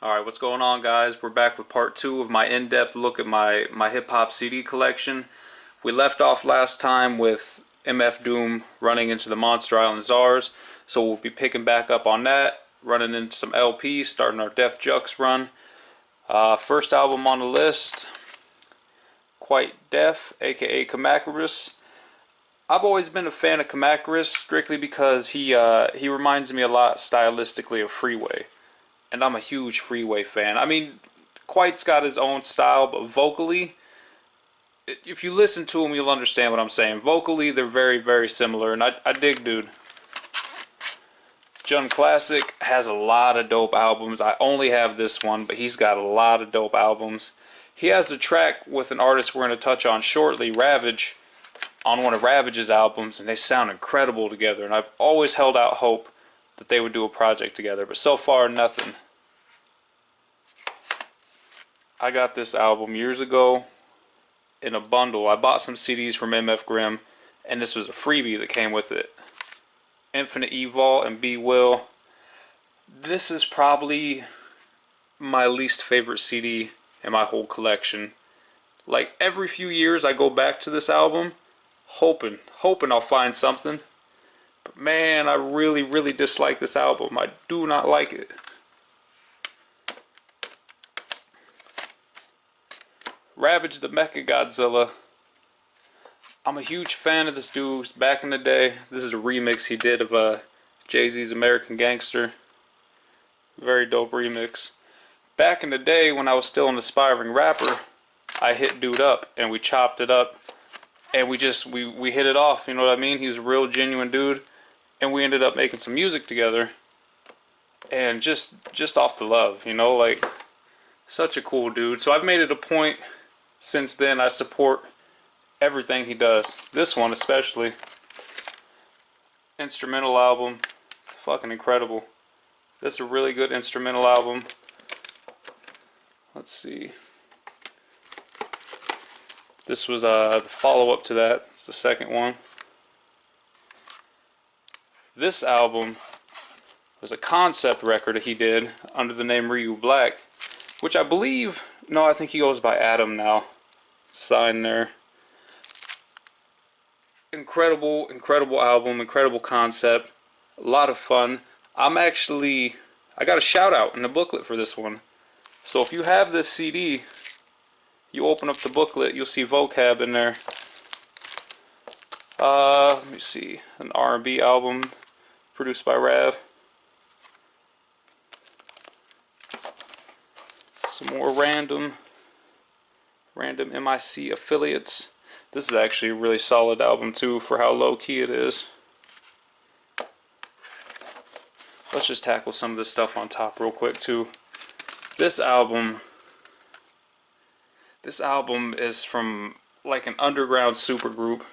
Alright, what's going on, guys? We're back with part 2 of my in-depth look at my hip-hop CD collection. We left off last time with MF Doom running into the Monster Island Czars, so we'll be picking back up on that, running into some LPs, starting our Def Jux run. First album on the list, Kwite Def, aka Kamakarus. I've always been a fan of Kamakarus strictly because he reminds me a lot stylistically of Freeway. And I'm a huge Freeway fan. I mean, Kwite's got his own style, but vocally, if you listen to him, you'll understand what I'm saying. Vocally, they're very, very similar, and I dig dude. Jun Classic has a lot of dope albums. I only have this one, but he's got a lot of dope albums. He has a track with an artist we're going to touch on shortly, Ravage, on one of Ravage's albums, and they sound incredible together, and I've always held out hope that they would do a project together, but so far nothing. I got this album years ago in a bundle. I bought some CDs from MF Grimm, and this was a freebie that came with it. Infinite Evil and Be Will. This is probably my least favorite CD in my whole collection. Like every few years I go back to this album hoping I'll find something. But man, I really dislike this album. I do not like it. Ravage the Mechagodzilla. I'm a huge fan of this dude. Back in the day, this is a remix he did of Jay-Z's American Gangster. Very dope remix. Back in the day when I was still an aspiring rapper, I hit dude up and we chopped it up and we hit it off, you know what I mean? He was a real genuine dude. And we ended up making some music together, and just off the love, you know, like such a cool dude. So I've made it a point since then. I support everything he does. This one especially, instrumental album, fucking incredible. This is a really good instrumental album. Let's see. This was the follow-up to that. It's the second one. This album was a concept record that he did under the name Ryu Black, which I believe, no, I think he goes by Adam now. Signed there. Incredible album, incredible concept, a lot of fun. I got a shout out in the booklet for this one. So if you have this CD, you open up the booklet, you'll see vocab in there. Let me see, an R&B album produced by Rav. Some more random M.I.C affiliates. This is actually a really solid album too for how low key it is. Let's just tackle some of this stuff on top real quick too. This album is from like an underground supergroup.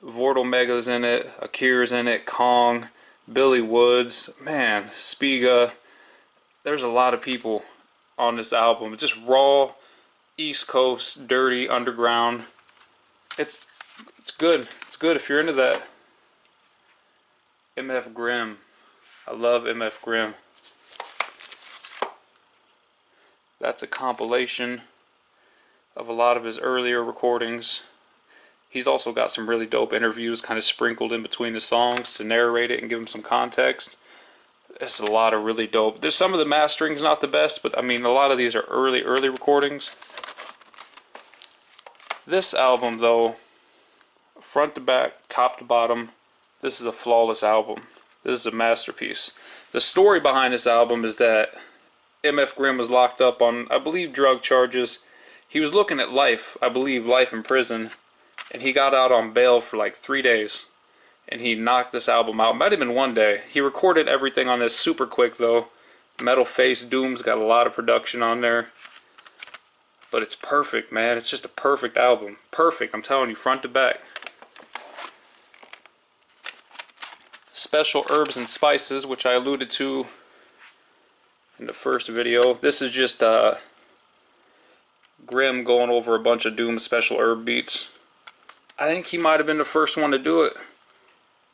Vortal Mega's in it, Akira's in it, Kong, Billy Woods, man, Spiga. There's a lot of people on this album. It's just raw, East Coast, dirty, underground. It's good. It's good if you're into that. MF Grimm. I love MF Grimm. That's a compilation of a lot of his earlier recordings. He's also got some really dope interviews kind of sprinkled in between the songs to narrate it and give him some context. It's a lot of really dope. There's some of the mastering's not the best, but I mean a lot of these are early recordings. This album though, front to back, top to bottom, this is a flawless album. This is a masterpiece. The story behind this album is that MF Grimm was locked up on, I believe, drug charges. He was looking at life, I believe life in prison. And he got out on bail for like 3 days. And he knocked this album out. Might have been 1 day. He recorded everything on this super quick though. Metal Face Doom's got a lot of production on there. But it's perfect, man. It's just a perfect album. Perfect, I'm telling you, front to back. Special Herbs and Spices, which I alluded to in the first video. This is just Grimm going over a bunch of Doom special herb beats. I think he might have been the first one to do it.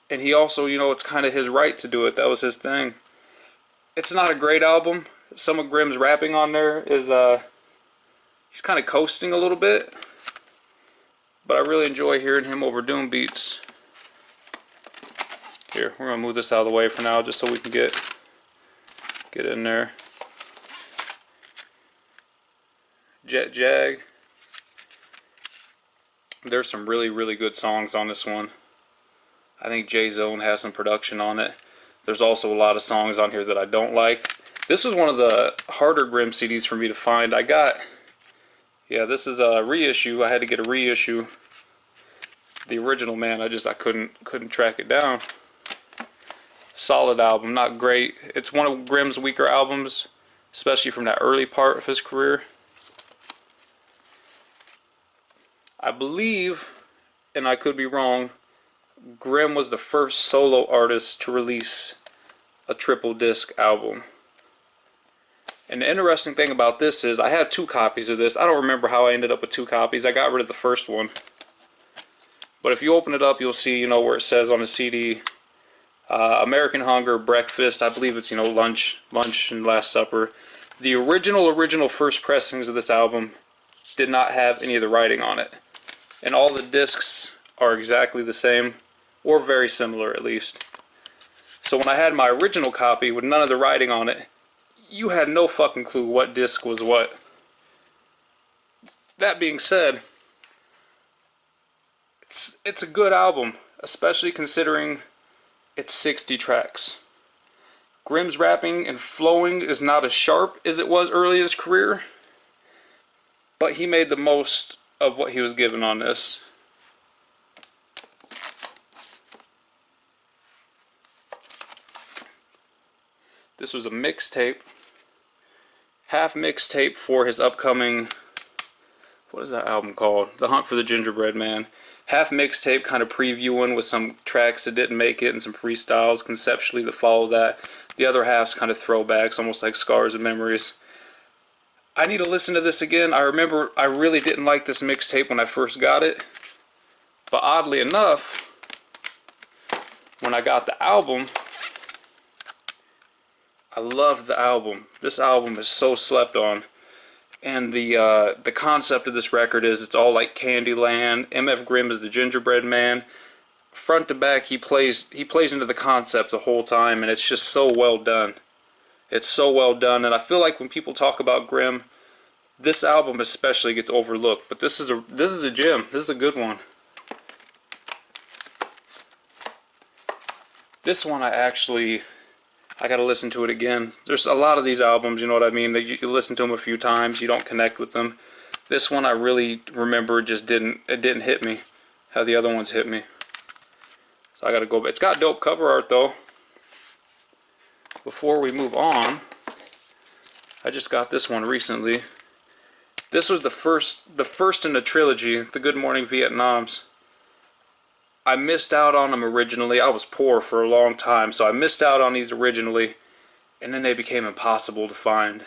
And he also, you know, it's kind of his right to do it. That was his thing. It's not a great album. some of Grimm's rapping on there is he's kind of coasting a little bit, but I really enjoy hearing him over doom beats. Here, we're gonna move this out of the way for now, just so we can get in there. Jet Jag. There's some really good songs on this one. I think J-Zone has some production on it. There's also a lot of songs on here that I don't like. This was one of the harder Grimm CDs for me to find. I got, yeah, this is a reissue. I had to get a reissue. The original, man, I couldn't track it down. Solid album, not great. It's one of Grimm's weaker albums, especially from that early part of his career. I believe, and I could be wrong, Grimm was the first solo artist to release a triple disc album. And the interesting thing about this is I had 2 copies of this. I don't remember how I ended up with 2 copies. I got rid of the first one. But if you open it up, you'll see, you know, where it says on the CD, American Hunger, Breakfast. I believe it's, you know, Lunch and Last Supper. The original first pressings of this album did not have any of the writing on it. And all the discs are exactly the same, or very similar at least. So when I had my original copy with none of the writing on it, you had no fucking clue what disc was what. That being said, it's a good album, especially considering it's 60 tracks. Grimm's rapping and flowing is not as sharp as it was early in his career, but he made the most of what he was given on this. This was a mixtape, half mixtape for his upcoming, what is that album called? The Hunt for the Gingerbread Man. Half mixtape, kind of previewing with some tracks that didn't make it and some freestyles conceptually that follow that. The other half's kind of throwbacks, almost like Scars and Memories. I need to listen to this again. I remember I really didn't like this mixtape when I first got it. But oddly enough, when I got the album, I loved the album. This album is so slept on. And the concept of this record is it's all like Candyland. MF Grimm is the gingerbread man. Front to back, he plays into the concept the whole time, and it's just so well done. It's so well done, and I feel like when people talk about Grimm, this album especially gets overlooked. But this is a gem. This is a good one. This one I gotta listen to it again. There's a lot of these albums, you know what I mean, that you listen to them a few times, you don't connect with them. This one I really remember it didn't hit me how the other ones hit me. So I gotta go. It's got dope cover art though. Before we move on, I just got this one recently. This was the first in the trilogy, the Good Morning Vietnams. I missed out on them originally. I was poor for a long time, so I missed out on these originally, and then they became impossible to find.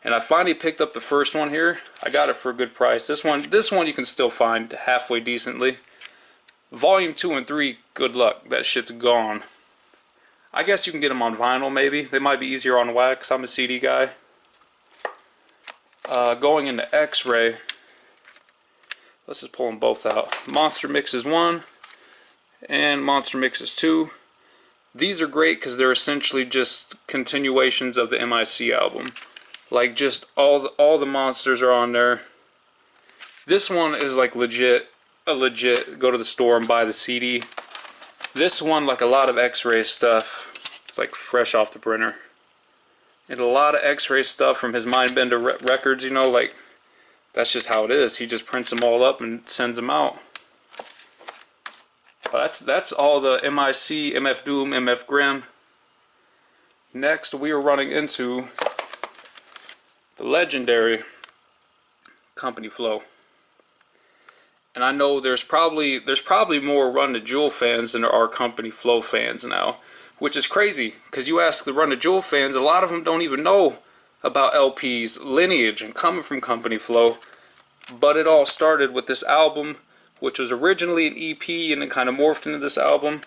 And I finally picked up the first one here. I got it for a good price. This one you can still find halfway decently. Volume 2 and 3, good luck. That shit's gone. I guess you can get them on vinyl maybe. They might be easier on wax. I'm a CD guy. Going into X-Ray. Let's just pull them both out. Monster Mixes 1 and Monster Mixes 2. These are great because they're essentially just continuations of the M.I.C. album. Like just all the monsters are on there. This one is like legit go to the store and buy the CD. This one, like a lot of X-Ray stuff, it's like fresh off the printer. And a lot of X-Ray stuff from his Mindbender records, you know, like that's just how it is. He just prints them all up and sends them out. But that's all the M.I.C, MF Doom, MF Grimm. Next, we are running into the legendary Company Flow. And I know there's probably more Run the Jewel fans than there are Company Flow fans now, which is crazy because you ask the Run the Jewel fans, a lot of them don't even know about LP's lineage and coming from Company Flow. But it all started with this album, which was originally an EP and then kind of morphed into this album.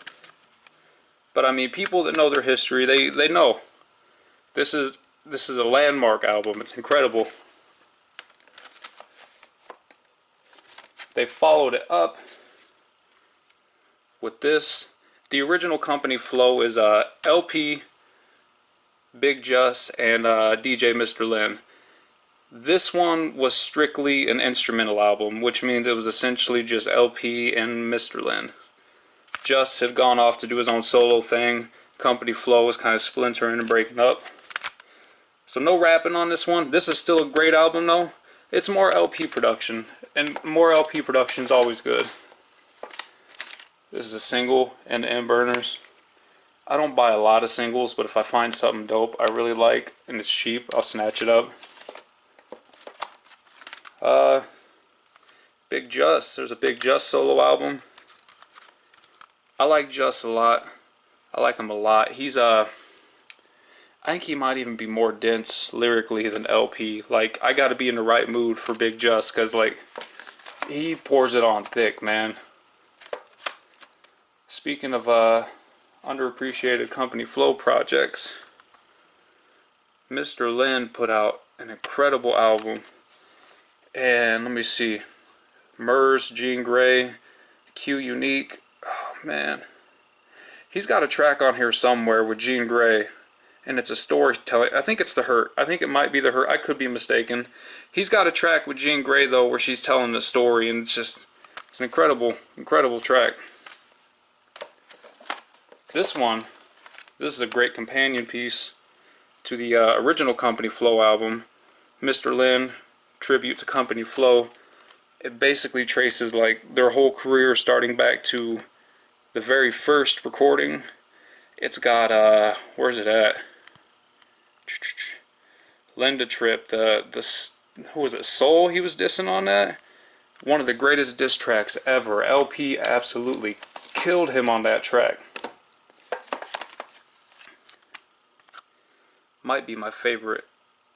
But I mean, people that know their history, they know this is This is a landmark album. It's incredible. They followed it up with this. The original company flow is LP, Big Jus, and DJ Mr. Lin. This one was strictly an instrumental album, which means it was essentially just LP and Mr. Lin. Jus had gone off to do his own solo thing. Company flow was kind of splintering and breaking up. So no rapping on this one. This is still a great album though. It's more LP production, and more LP production is always good. This is a single and the M burners. I don't buy a lot of singles, but if I find something dope I really like and it's cheap, I'll snatch it up. Big Jus. There's a Big Jus solo album. I like Jus a lot. I like him a lot. He's I think he might even be more dense lyrically than LP. Like, I gotta be in the right mood for Big Jus, cause like he pours it on thick, man. Speaking of underappreciated company flow projects, Mr. Lin put out an incredible album. And let me see, Murs, Jean Grey, Q Unique. Oh man, he's got a track on here somewhere with Jean Grey, and it's a storytelling. I think it's The Hurt. I think it might be The Hurt. I could be mistaken. He's got a track with Jean Grey though where she's telling the story, and it's an incredible track. This is a great companion piece to the original Company Flow album, Mr. Lin, Tribute to Company Flow. It basically traces like their whole career starting back to the very first recording. It's got where's it at? Linda Tripp, who was it, Soul he was dissing on that? One of the greatest diss tracks ever. LP absolutely killed him on that track. Might be my favorite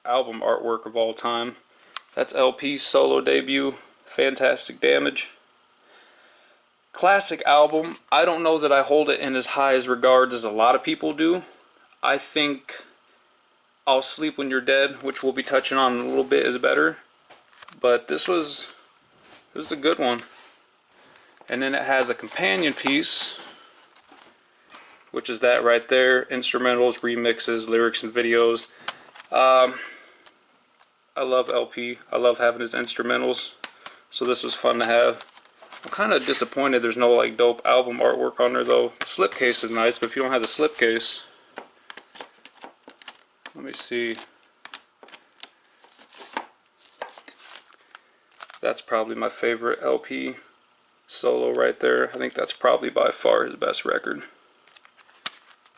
album artwork of all time. That's LP's solo debut, Fantastic Damage. Classic album. I don't know that I hold it in as high as regards as a lot of people do. I think I'll Sleep When You're Dead, which we'll be touching on in a little bit, is better. But this was a good one. And then it has a companion piece, which is that right there. Instrumentals, remixes, lyrics, and videos. I love LP. I love having his instrumentals. So this was fun to have. I'm kind of disappointed there's no like dope album artwork on there though. The slipcase is nice, but if you don't have the slipcase, let me see. That's probably my favorite LP solo right there. I think that's probably by far his best record.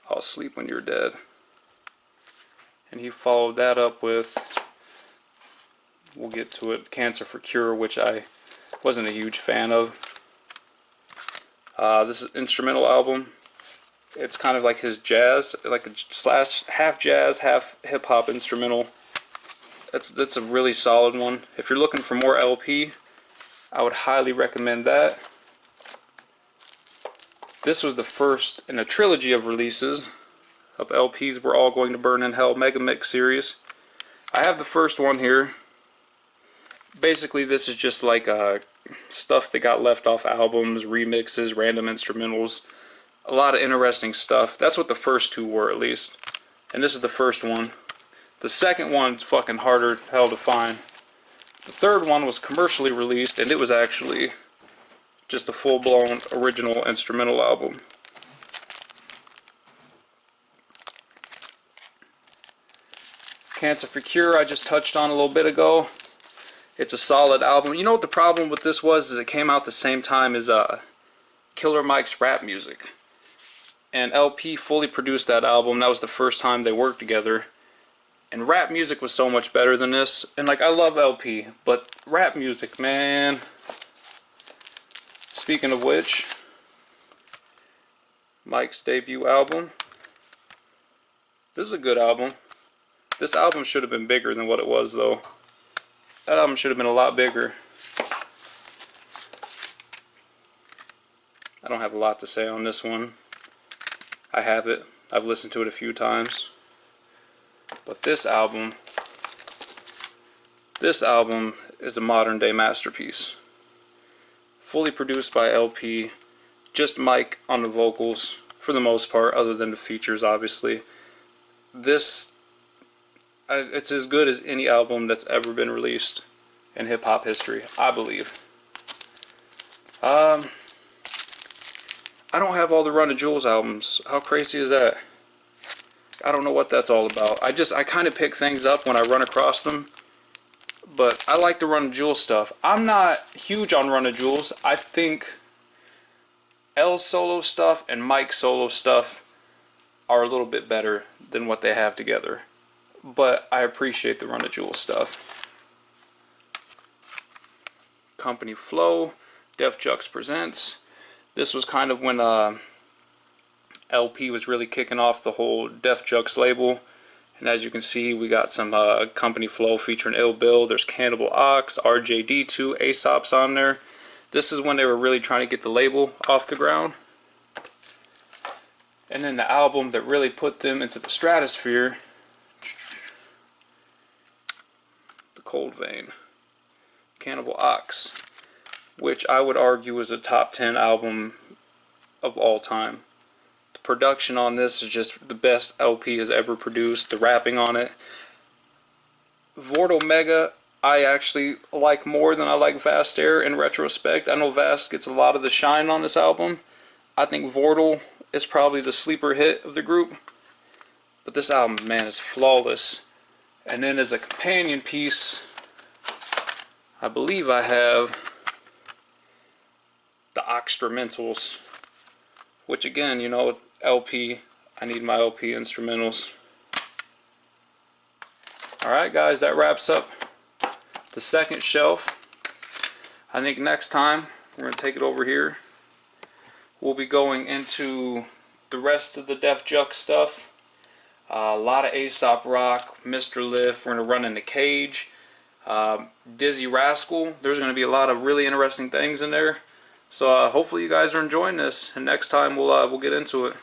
I'll Sleep When You're Dead. And he followed that up with, we'll get to it, Cancer for Cure, which I wasn't a huge fan of. This is an instrumental album. It's kind of like his jazz, like a slash half jazz, half hip hop instrumental. That's a really solid one. If you're looking for more LP, I would highly recommend that. This was the first in a trilogy of releases of LPs We're All Going to Burn in Hell Mega Mix series. I have the first one here. Basically this is just like stuff that got left off albums, remixes, random instrumentals. A lot of interesting stuff. That's what the first two were, at least. And this is the first one. The second one's fucking harder hell to find. The third one was commercially released, and it was actually just a full-blown original instrumental album. Cancer for Cure I just touched on a little bit ago. It's a solid album. You know what the problem with this was? Is it came out the same time as Killer Mike's rap music. And LP fully produced that album. That was the first time they worked together. And rap music was so much better than this. And like, I love LP, but rap music, man. Speaking of which, Mike's debut album. This is a good album. This album should have been bigger than what it was, though. That album should have been a lot bigger. I don't have a lot to say on this one. I have it. I've listened to it a few times. But this album is a modern day masterpiece. Fully produced by LP, just M.I.C on the vocals for the most part, other than the features obviously. This, it's as good as any album that's ever been released in hip hop history, I believe. I don't have all the Run the Jewels albums. How crazy is that? I don't know what that's all about. I kind of pick things up when I run across them. But I like the Run the Jewels stuff. I'm not huge on Run the Jewels. I think L's solo stuff and M.I.C's solo stuff are a little bit better than what they have together. But I appreciate the Run the Jewels stuff. Company Flow, Def Jux Presents. This was kind of when LP was really kicking off the whole Def Jux label. And as you can see, we got some Company Flow featuring Ill Bill. There's Cannibal Ox, RJD2, Aesop's on there. This is when they were really trying to get the label off the ground. And then the album that really put them into the stratosphere, The Cold Vein, Cannibal Ox, which I would argue is a top 10 album of all time. Production on this is just the best LP has ever produced. The rapping on it. Vort Omega I actually like more than I like Vast Air in retrospect. I know Vast gets a lot of the shine on this album. I think Vortal is probably the sleeper hit of the group. But this album, man, is flawless. And then as a companion piece, I believe I have the Oxtramentals. Which again, you know, LP, I need my LP instrumentals. Alright guys, that wraps up the second shelf. I think next time we're going to take it over here. We'll be going into the rest of the Def Jux stuff. A lot of Aesop Rock, Mr. Lift, we're going to run into Cage, Dizzy Rascal. There's going to be a lot of really interesting things in there. So hopefully you guys are enjoying this, and next time we'll get into it.